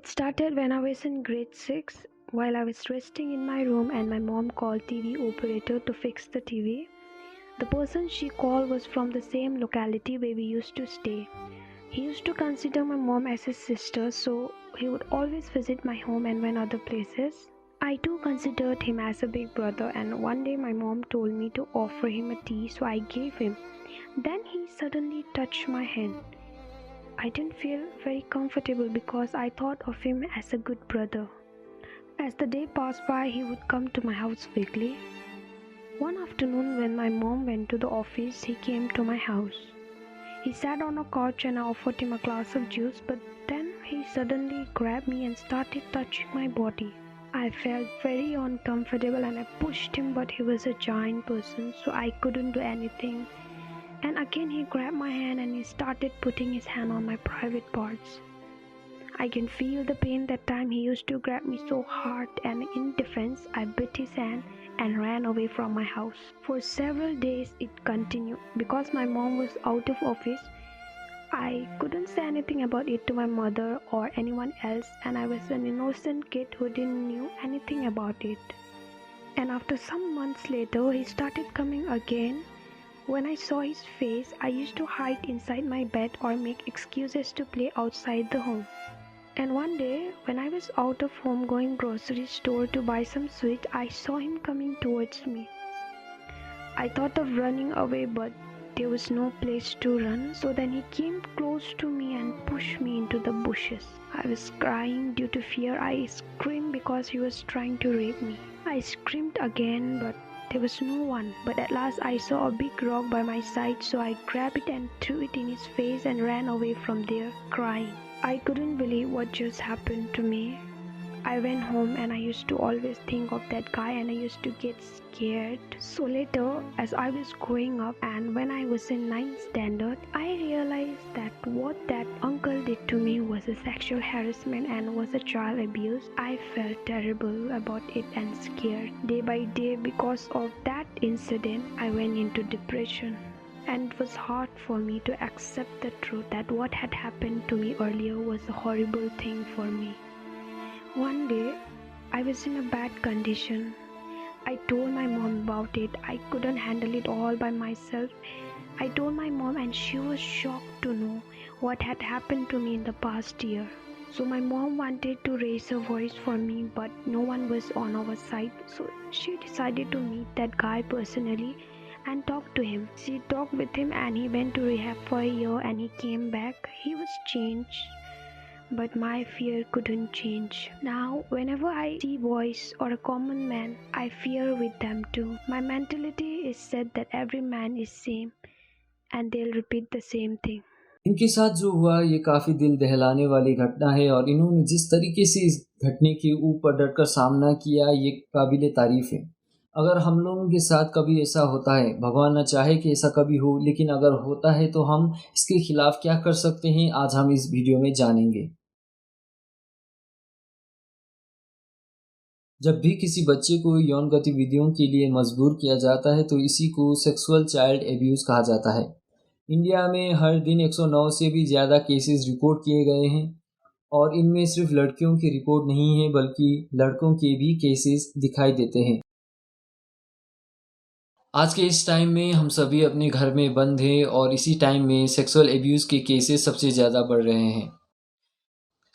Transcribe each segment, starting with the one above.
It started when I was in grade 6 while I was resting in my room and my mom called TV operator to fix the TV. The person she called was from the same locality where we used to stay. He used to consider my mom as his sister, so he would always visit my home and went other places. I too considered him as a big brother, and one day my mom told me to offer him a tea, so I gave him. Then he suddenly touched my hand. I didn't feel very comfortable because I thought of him as a good brother. As the day passed by, he would come to my house weekly. One afternoon, when my mom went to the office, he came to my house. He sat on a couch and I offered him a glass of juice, but then he suddenly grabbed me and started touching my body. I felt very uncomfortable and I pushed him, but he was a giant person, so I couldn't do anything. And again he grabbed my hand and he started putting his hand on my private parts. I can feel the pain that time. He used to grab me so hard, and in defense I bit his hand and ran away from my house. For several days it continued. Because my mom was out of office, I couldn't say anything about it to my mother or anyone else, and I was an innocent kid who didn't know anything about it. And after some months later, he started coming again. When I saw his face, I used to hide inside my bed or make excuses to play outside the home. And one day, when I was out of home going grocery store to buy some sweet, I saw him coming towards me. I thought of running away, but there was no place to run, so then he came close to me and pushed me into the bushes. I was crying due to fear. I screamed because he was trying to rape me. I screamed again, but there was no one. But at last I saw a big rock by my side, so I grabbed it and threw it in his face and ran away from there, crying. I couldn't believe what just happened to me. I went home and I used to always think of that guy and I used to get scared. So later, as I was growing up and when I was in 9th standard, I realized that what that uncle did to me was a sexual harassment and was a child abuse. I felt terrible about it and scared. Day by day, because of that incident, I went into depression. And it was hard for me to accept the truth that what had happened to me earlier was a horrible thing for me. One day, I was in a bad condition. I told my mom about it. I couldn't handle it all by myself. I told my mom and she was shocked to know what had happened to me in the past year. So my mom wanted to raise her voice for me, but no one was on our side. So she decided to meet that guy personally and talk to him. She talked with him and he went to rehab for a year and he came back. He was changed. But my fear couldn't change. Now, whenever I see boys or a common man, I fear with them too. My mentality is set that every man is same and they'll repeat the same thing. इनके साथ जो हुआ ये काफ़ी दिल दहलाने वाली घटना है और इन्होंने जिस तरीके से इस घटने के ऊपर डटकर सामना किया ये काबिल तारीफ़ है। अगर हम लोगों के साथ कभी ऐसा होता है, भगवान ना चाहे कि ऐसा कभी हो, लेकिन अगर होता है तो हम इसके खिलाफ क्या कर सकते हैं, आज हम इस वीडियो में जानेंगे। जब भी किसी बच्चे को यौन गतिविधियों के लिए मजबूर किया जाता है तो इसी को सेक्सुअल चाइल्ड एब्यूज़ कहा जाता है। इंडिया में हर दिन 109 से भी ज़्यादा केसेस रिपोर्ट किए गए हैं और इनमें सिर्फ लड़कियों की रिपोर्ट नहीं है बल्कि लड़कों के भी केसेस दिखाई देते हैं। आज के इस टाइम में हम सभी अपने घर में बंद हैं और इसी टाइम में सेक्सुअल एब्यूज़ के केसेस सबसे ज़्यादा बढ़ रहे हैं।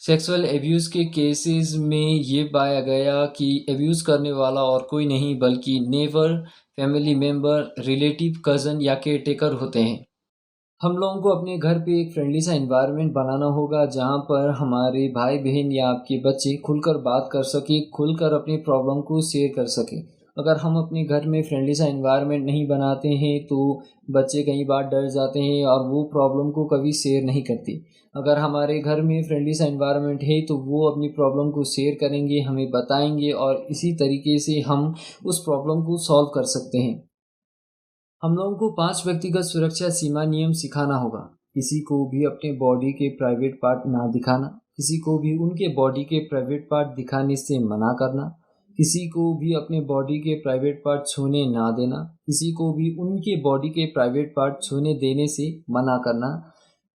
सेक्सुअल एब्यूज़ के केसेस में ये पाया गया कि एब्यूज़ करने वाला और कोई नहीं बल्कि neighbour, family member, relative, cousin या केयरटेकर होते हैं। हम लोगों को अपने घर पे एक फ्रेंडली सा एनवायरनमेंट बनाना होगा जहाँ पर हमारे भाई-बहन या आपके बच्चे खुलकर बात कर सकें, खुलकर अपनी प्रॉब्लम को शेयर कर सकें। अगर हम अपने घर में फ्रेंडली सा एनवायरनमेंट नहीं बनाते हैं तो बच्चे कई बार डर जाते हैं और वो प्रॉब्लम को कभी शेयर नहीं करते। अगर हमारे घर में फ्रेंडली सा एनवायरनमेंट है तो वो अपनी प्रॉब्लम को शेयर करेंगे, हमें बताएंगे और इसी तरीके से हम उस प्रॉब्लम को सॉल्व कर सकते हैं। हम लोगों को 5 व्यक्तिगत सुरक्षा सीमा नियम सिखाना होगा। किसी को भी अपने बॉडी के प्राइवेट पार्ट ना दिखाना, किसी को भी उनके बॉडी के प्राइवेट पार्ट दिखाने से मना करना, किसी को भी अपने बॉडी के प्राइवेट पार्ट छूने ना देना, किसी को भी उनके बॉडी के प्राइवेट पार्ट छूने देने से मना करना,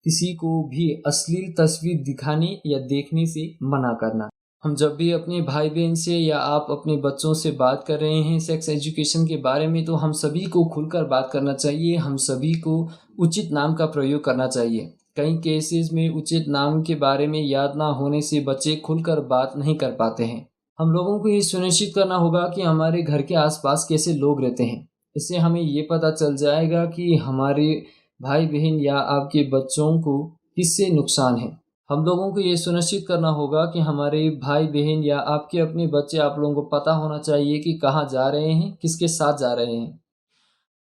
किसी को भी अश्लील तस्वीर दिखाने या देखने से मना करना। हम जब भी अपने भाई बहन से या आप अपने बच्चों से बात कर रहे हैं सेक्स एजुकेशन के बारे में, तो हम सभी को खुलकर बात करना चाहिए, हम सभी को उचित नाम का प्रयोग करना चाहिए। कई केसेस में उचित नाम के बारे में याद ना होने से बच्चे खुलकर बात नहीं कर पाते हैं। हम लोगों को ये सुनिश्चित करना होगा कि हमारे घर के आसपास कैसे लोग रहते हैं। इससे हमें ये पता चल जाएगा कि हमारे भाई बहन या आपके बच्चों को किससे नुकसान है। हम लोगों को ये सुनिश्चित करना होगा कि हमारे भाई बहन या आपके अपने बच्चे, आप लोगों को पता होना चाहिए कि कहाँ जा रहे हैं, किसके साथ जा रहे हैं।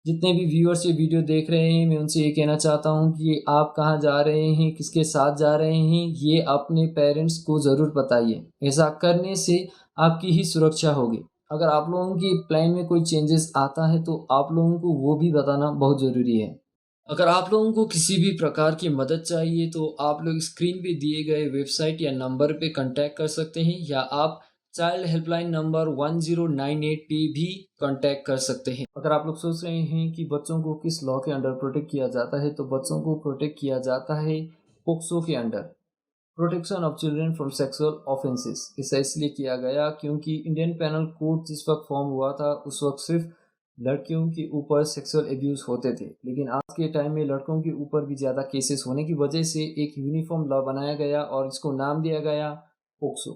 जितने भी व्यूअर्स ये वीडियो देख रहे हैं, मैं उनसे ये कहना चाहता हूँ कि आप कहाँ जा रहे हैं, किसके साथ जा रहे हैं, ये अपने पेरेंट्स को ज़रूर बताइए। ऐसा करने से आपकी ही सुरक्षा होगी। अगर आप लोगों की प्लान में कोई चेंजेस आता है तो आप लोगों को वो भी बताना बहुत ज़रूरी है। अगर आप लोगों को किसी भी प्रकार की मदद चाहिए तो आप लोग स्क्रीन पे दिए गए वेबसाइट या नंबर पे कांटेक्ट कर सकते हैं, या आप चाइल्ड हेल्पलाइन नंबर 1098 पे भी कांटेक्ट कर सकते हैं। अगर आप लोग सोच रहे हैं कि बच्चों को किस लॉ के अंडर प्रोटेक्ट किया जाता है, तो बच्चों को प्रोटेक्ट किया जाता है पोक्सो के under, protection of children from sexual offences. ऐसा इसलिए किया गया क्योंकि इंडियन पेनल कोड जिस वक्त फॉर्म हुआ था उस वक्त सिर्फ लड़कियों के ऊपर सेक्सुअल एब्यूज़ होते थे, लेकिन आज के टाइम में लड़कों के ऊपर भी ज़्यादा केसेस होने की वजह से एक यूनिफॉर्म लॉ बनाया गया और इसको नाम दिया गया पोक्सो।